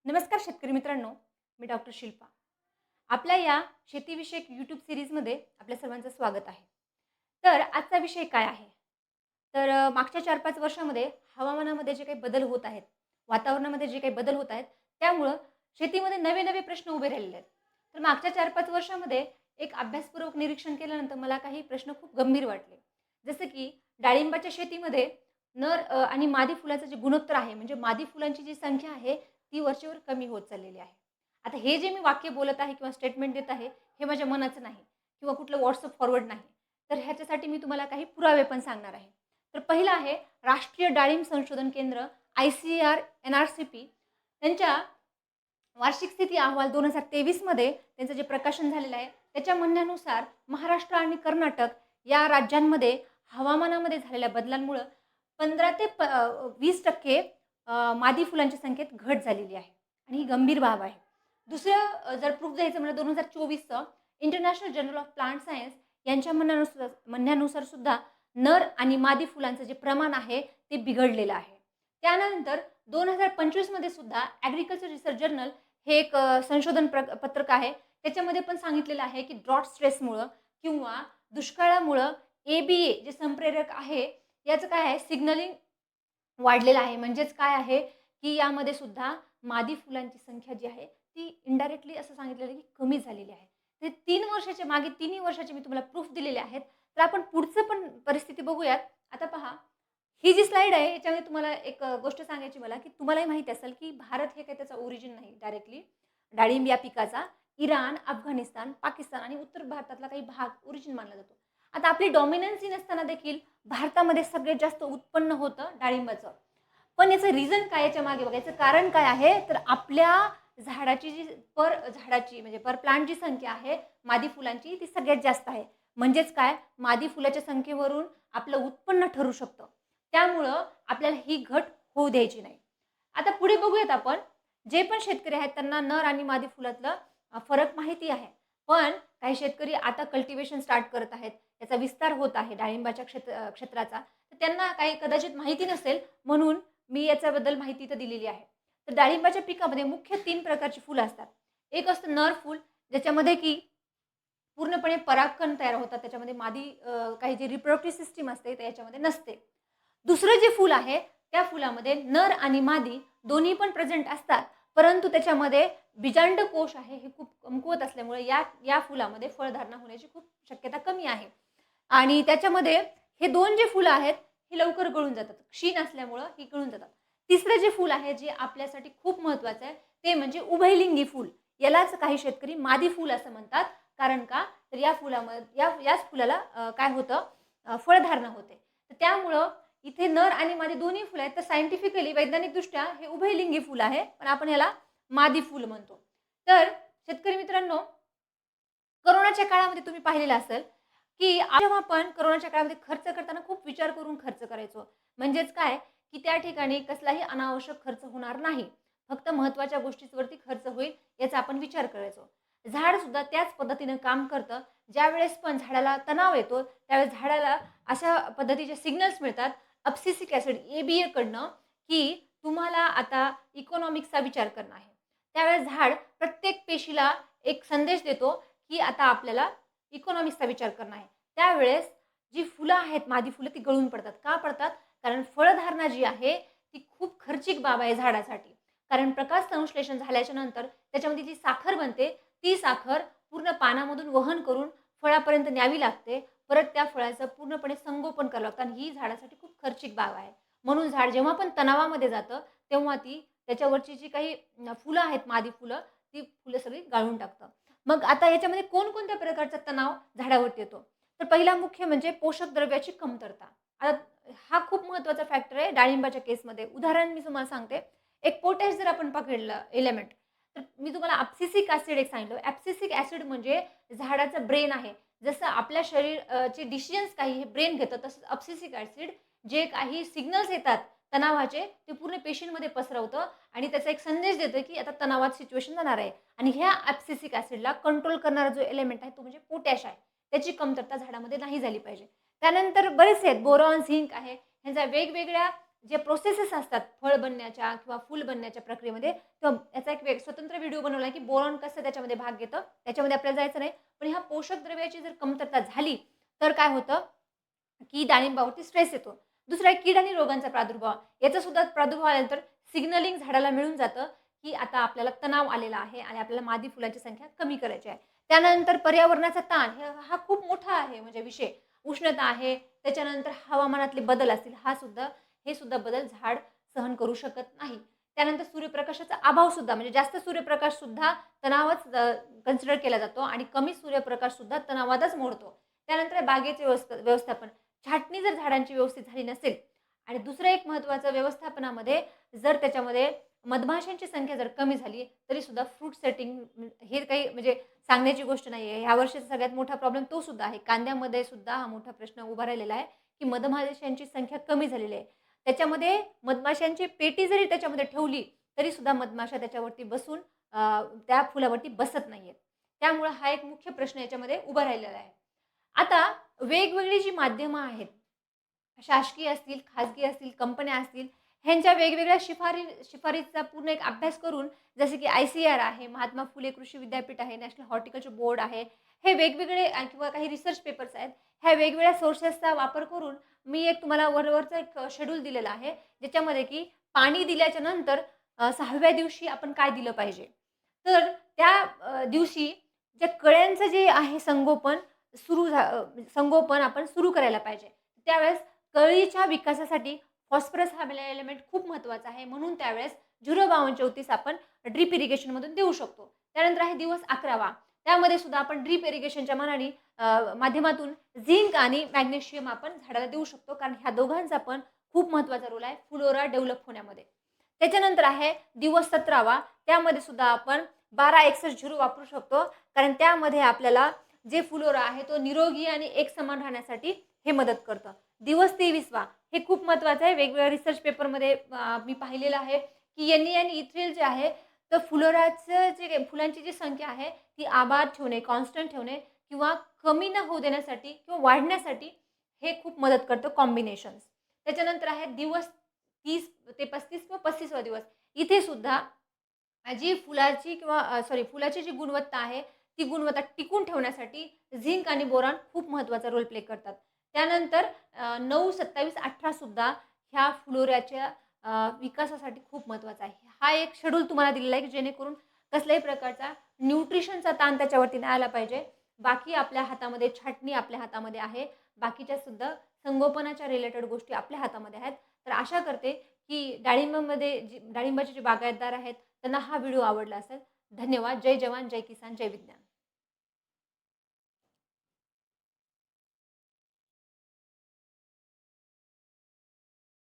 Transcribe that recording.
नमस्कार शेतकरी मित्रांनो, मी डॉक्टर शिल्पा. आपल्या या शेतीविषयक यूट्यूब सीरीजमध्ये आपल्या सर्वांचं स्वागत आहे. तर आजचा विषय काय आहे? तर मागच्या 4-5 वर्षामध्ये हवामानामध्ये जे काही बदल होत आहेत, वातावरणामध्ये जे काही बदल होत आहेत, त्यामुळं शेतीमध्ये नवे-नवे प्रश्न उभे राहिलेले आहेत. तर मागच्या 4-5 वर्षामध्ये एक अभ्यासपूर्वक निरीक्षण केल्यानंतर मला काही प्रश्न खूप गंभीर वाटले. जसं की डाळिंबाच्या शेतीमध्ये नर आणि मादी फुलाचं जे गुणोत्तर आहे, म्हणजे मादी फुलांची जी संख्या आहे, ती वरचेवर कमी होत चाललेली आहे. आता हे जे मी वाक्य बोलत आहे किंवा स्टेटमेंट देत आहे, हे माझ्या मनाचं नाही किंवा कुठलं WhatsApp फॉरवर्ड नाही. तर ह्याच्यासाठी मी तुम्हाला काही पुरावे पण सांगणार आहे. तर पहिलं आहे राष्ट्रीय डाळिंब संशोधन केंद्र ICAR NRCP त्यांच्या वार्षिक स्थिती अहवाल 2023 मध्ये त्यांचं जे प्रकाशन झालेलं आहे, त्याच्या म्हणण्यानुसार महाराष्ट्र आणि कर्नाटक या राज्यांमध्ये हवामानामध्ये झालेल्या बदलांमुळं 15 ते 20% मादी फुलांच्या संख्येत घट झालेली आहे आणि ही गंभीर बाब आहे. दुसरं जर प्रूफ द्यायचं म्हणलं 2024चं international journal of plant science यांच्या म्हणण्यानुसार सुद्धा नर आणि मादी फुलांचं जे प्रमाण आहे ते बिघडलेलं आहे. त्यानंतर 2025 मध्ये सुद्धा ॲग्रीकल्चर रिसर्च जर्नल हे एक संशोधन पत्रक आहे. त्याच्यामध्ये पण सांगितलेलं आहे, की ड्रॉट स्ट्रेसमुळं किंवा दुष्काळामुळं ABA जे संप्रेरक आहे, याचं काय आहे सिग्नलिंग वाढलेलं आहे. म्हणजेच काय आहे, की यामध्ये सुद्धा मादी फुलांची संख्या जी आहे, ती इनडायरेक्टली असं सांगितलेलं आहे, की कमी झालेली आहे. ते 3 वर्षाच्या मागे तिन्ही वर्षाचे मी तुम्हाला प्रूफ दिलेले आहेत. तर आपण पुढचं पण परिस्थिती बघूयात. आता पहा, ही जी स्लाईड आहे याच्यामध्ये तुम्हाला एक गोष्ट सांगायची मला, की तुम्हालाही माहिती असेल, की भारत हे काही त्याचा ओरिजिन नाही डायरेक्टली. डाळिंब या पिकाचा इराण, अफगाणिस्तान, पाकिस्तान आणि उत्तर भारतातला काही भाग ओरिजिन मानला जातो. आता आपली डॉमिनन्सी नसताना देखील भारतामध्ये सगळ्यात जास्त उत्पन्न होतं डाळिंबाचं. पण याचं रिझन काय याच्यामागे बघायचं कारण काय आहे, तर आपल्या झाडाची जी झाडाची म्हणजे पर प्लांट जी संख्या आहे मादी फुलांची ती सगळ्यात जास्त आहे. म्हणजेच काय मादी फुलाच्या संख्येवरून आपलं उत्पन्न ठरू शकतं. त्यामुळं आपल्याला ही घट होऊ द्यायची नाही. आता पुढे बघूयात आपण. जे पण शेतकरी आहेत त्यांना नर आणि मादी फुलातलं फरक माहिती आहे. पण काही शेतकरी आता कल्टिव्हेशन स्टार्ट करत आहेत. त्याचा विस्तार होत आहे डाळिंबाच्या क्षेत्राचा. तर त्यांना काही कदाचित माहिती नसेल म्हणून मी याच्याबद्दल माहिती तर दिलेली आहे. तर डाळिंबाच्या पिकामध्ये मुख्य 3 प्रकारची फुलं असतात. एक असतं नर फूल ज्याच्यामध्ये की पूर्णपणे परागकण तयार होतात. त्याच्यामध्ये मादी काही जी रिप्रोडक्टिव्ह सिस्टम असते ते याच्यामध्ये नसते. दुसरं जे फूल आहे त्या फुलामध्ये नर आणि मादी दोन्ही पण प्रेझेंट असतात. परंतु त्याच्यामध्ये बीजांड कोश आहे हे खूप कमकुवत असल्यामुळे या या फुलामध्ये फळधारणा होण्याची खूप शक्यता कमी आहे. आणि त्याच्यामध्ये हे 2 जे फुलं आहेत, ही लवकर गळून जातात. क्षीण असल्यामुळं ही गळून जातात. तिसरं जे फूल आहे, जे आपल्यासाठी खूप महत्त्वाचं आहे, ते म्हणजे उभयलिंगी फूल. यालाच काही शेतकरी मादी फूल असं म्हणतात. कारण का? तर या फुलामध्ये याच फुलाला काय होतं फळधारणा होते. तर त्यामुळं इथे नर आणि मादी दोन्ही फुलं आहेत. तर सायंटिफिकली वैज्ञानिकदृष्ट्या हे उभयलिंगी फूल आहे. पण आपण याला मादी फूल म्हणतो. तर शेतकरी मित्रांनो, कोरोनाच्या काळामध्ये तुम्ही पाहिलेलं असेल, की जेव्हा आपण कोरोनाच्या काळामध्ये खर्च करताना खूप विचार करून खर्च करायचो. म्हणजेच काय, की त्या ठिकाणी कसलाही अनावश्यक खर्च होणार नाही. फक्त महत्त्वाच्या गोष्टींवरती खर्च होईल याचा आपण विचार करायचो. झाड सुद्धा त्याच पद्धतीनं काम करतं. ज्यावेळेस पण झाडाला तणाव येतो, त्यावेळेस झाडाला अशा पद्धतीचे सिग्नल्स मिळतात अब्सिसिक ॲसिड ABA कडनं, की तुम्हाला आता इकॉनॉमिक्सचा विचार करणं आहे. त्यावेळेस झाड प्रत्येक पेशीला एक संदेश देतो, की आता आपल्याला इकॉनॉमिक्सचा विचार करणं आहे. त्यावेळेस जी फुलं आहेत, मादी फुलं ती गळून पडतात. का पडतात? कारण फळधारणा जी आहे, ती खूप खर्चिक बाब आहे झाडासाठी. कारण प्रकाश संश्लेषण झाल्याच्या नंतर त्याच्यामध्ये जी साखर बनते, ती साखर पूर्ण पानामधून वहन करून फळापर्यंत न्यावी लागते. परत त्या फळाचं पूर्णपणे संगोपन करावं लागतं आणि ही झाडासाठी खूप खर्चिक बाब आहे. म्हणून झाड जेव्हा पण तणावामध्ये जातं, तेव्हा ती त्याच्यावरची जी काही फुलं आहेत, मादी फुलं, ती फुलं सगळी गाळून टाकतं. मग आता याच्यामध्ये कोणकोणत्या प्रकारचा तणाव झाडावरती येतो? तर पहिला मुख्य म्हणजे पोषक द्रव्याची कमतरता. आता हा खूप महत्त्वाचा फॅक्टर आहे डाळिंबाच्या केसमध्ये. उदाहरण मी तुम्हाला सांगते. एक पोटॅश जर आपण पकडलं एलिमेंट, तर मी तुम्हाला ॲब्सिसिक ॲसिड एक सांगितलं. ॲब्सिसिक ॲसिड म्हणजे झाडाचं ब्रेन आहे. जसं आपल्या चे डिसिजन्स काही हे ब्रेन घेतं, तसंच ॲब्सिसिक ॲसिड जे काही सिग्नल्स येतात तणावाचे, ते पूर्ण पेशींमध्ये पसरवतं आणि त्याचा एक संदेश देतं, की आता तणावात सिच्युएशन जाणार आहे. आणि ह्या ॲब्सिसिक ॲसिडला कंट्रोल करणारा जो एलिमेंट आहे तो म्हणजे पोटॅश आहे. त्याची कमतरता झाडामध्ये नाही झाली पाहिजे. त्यानंतर बरेचसे आहेत बोरॉन, झिंक आहे. ह्यांच्या वेगवेगळ्या जे प्रोसेसेस असतात फळ बनण्याच्या किंवा फूल बनण्याच्या प्रक्रियेमध्ये, तर याचा एक कसं त्याच्यामध्ये भाग घेतं, त्याच्यामध्ये आपल्याला जायचं नाही. पण ह्या पोषक द्रव्याची जर कमतरता झाली, तर काय होतं, की डाळिंबावरती स्ट्रेस येतो. दुसरा आहे कीड आणि रोगांचा प्रादुर्भाव. याचा सुद्धा प्रादुर्भाव आल्यानंतर सिग्नलिंग झाडाला मिळून जातं, की आता आपल्याला तणाव आलेला आहे आणि आपल्याला मादी फुलांची संख्या कमी करायची आहे. त्यानंतर पर्यावरणाचा ताण हा खूप मोठा आहे म्हणजे विषय. उष्णता आहे, त्याच्यानंतर हवामानातले बदल असतील, हे सुद्धा बदल झाड सहन करू शकत नाही. त्यानंतर सूर्यप्रकाशाचा अभाव सुद्धा म्हणजे जास्त सूर्यप्रकाश सुद्धा तणावच कन्सिडर केला जातो आणि कमी सूर्यप्रकाश सुद्धा तणावातच मोडतो. त्यानंतर आहे बागेचे व्यवस्थापन. छाटणी जर झाडांची व्यवस्थित झाली नसेल आणि दुसरं एक महत्त्वाचं व्यवस्थापनामध्ये जर त्याच्यामध्ये मधमाशांची संख्या जर कमी झाली, तरी सुद्धा फ्रूट सेटिंग हे काही म्हणजे सांगण्याची गोष्ट नाही आहे. ह्या वर्षीचा सगळ्यात मोठा प्रॉब्लेम तो सुद्धा आहे. कांद्यामध्ये सुद्धा हा मोठा प्रश्न उभा राहिलेला आहे, की मधमाशांची संख्या कमी झालेली आहे. त्याच्यामध्ये मधमाशांची पेटी जरी त्याच्यामध्ये ठेवली, तरी सुद्धा मधमाशा त्याच्यावरती बसून त्या फुलावरती बसत नाहीयेत. त्यामुळं हा एक मुख्य प्रश्न याच्यामध्ये उभा राहिलेला आहे. आता वेगवेगळी जी माध्यमं आहेत, शासकीय असतील, खाजगी असतील, कंपन्या असतील, ह्यांच्या वेगवेगळ्या शिफारसीचा पूर्ण एक अभ्यास करून जसे की ICAR आहे, महात्मा फुले कृषी विद्यापीठ आहे, नॅशनल हॉर्टिकल्चर बोर्ड आहे. हे वेगवेगळे किंवा काही रिसर्च पेपर्स आहेत. ह्या वेगवेगळ्या सोर्सेसचा वापर करून मी एक तुम्हाला वरवरचा एक शेड्यूल दिलेला आहे, ज्याच्यामध्ये की पाणी दिल्याच्या नंतर 6व्या दिवशी आपण काय दिलं पाहिजे. तर त्या दिवशी ज्या कळ्यांचं जे आहे संगोपन आपण सुरू करायला पाहिजे. त्यावेळेस कळीच्या विकासासाठी फॉस्फरस हा एलिमेंट खूप महत्त्वाचा आहे. म्हणून त्यावेळेस 0,5234 आपण ड्रिप इरिगेशनमधून देऊ शकतो. त्यानंतर आहे दिवस 11वा. त्यामध्ये सुद्धा आपण ड्रिप इरिगेशनच्या माध्यमातून झिंक आणि मॅग्नेशियम आपण झाडाला देऊ शकतो. कारण ह्या दोघांचा पण खूप महत्त्वाचा रोल आहे फ्लोरा डेव्हलप होण्यामध्ये. त्याच्यानंतर आहे दिवस 17वा. त्यामध्ये सुद्धा आपण 12-61-0 वापरू शकतो. कारण त्यामध्ये आपल्याला जे फ्लोरा आहे तो निरोगी आणि एकसमान राहण्यासाठी हे मदत करतं. दिवस 23वा हे खूप महत्त्वाचं आहे. वेगवेगळ्या रिसर्च पेपरमध्ये मी पाहिलेलं आहे, की NE आणि इथ्रिल जे आहे, तर फुलांची जी संख्या आहे, ती आबाद ठेवणे, कॉन्स्टंट ठेवणे किंवा कमी न होऊ देण्यासाठी किंवा वाढण्यासाठी हे खूप मदत करतं कॉम्बिनेशन्स. त्याच्यानंतर आहे दिवस 30 ते 35 किंवा 35वा दिवस. इथे सुद्धा जी फुलाची जी गुणवत्ता आहे, ती गुणवत्ता टिकून ठेवण्यासाठी झिंक आणि बोरॉन खूप महत्त्वाचा रोल प्ले करतात. त्यानंतर 9, 27, 18 सुद्धा ह्या फ्लोऱ्याच्या विकासासाठी खूप महत्त्वाचा आहे. हा एक शेड्यूल तुम्हाला दिलेला आहे, की जेणेकरून कसल्याही प्रकारचा न्यूट्रिशनचा ताण त्याच्यावरती नाही आला पाहिजे. बाकी आपल्या हातामध्ये छाटणी आपल्या हातामध्ये आहे. बाकीच्या सुद्धा संगोपनाच्या रिलेटेड गोष्टी आपल्या हातामध्ये आहेत. तर आशा करते, की डाळिंबाचे जे बागायतदार आहेत, त्यांना हा व्हिडिओ आवडला असेल. धन्यवाद. जय जवान, जय किसान, जय विज्ञान.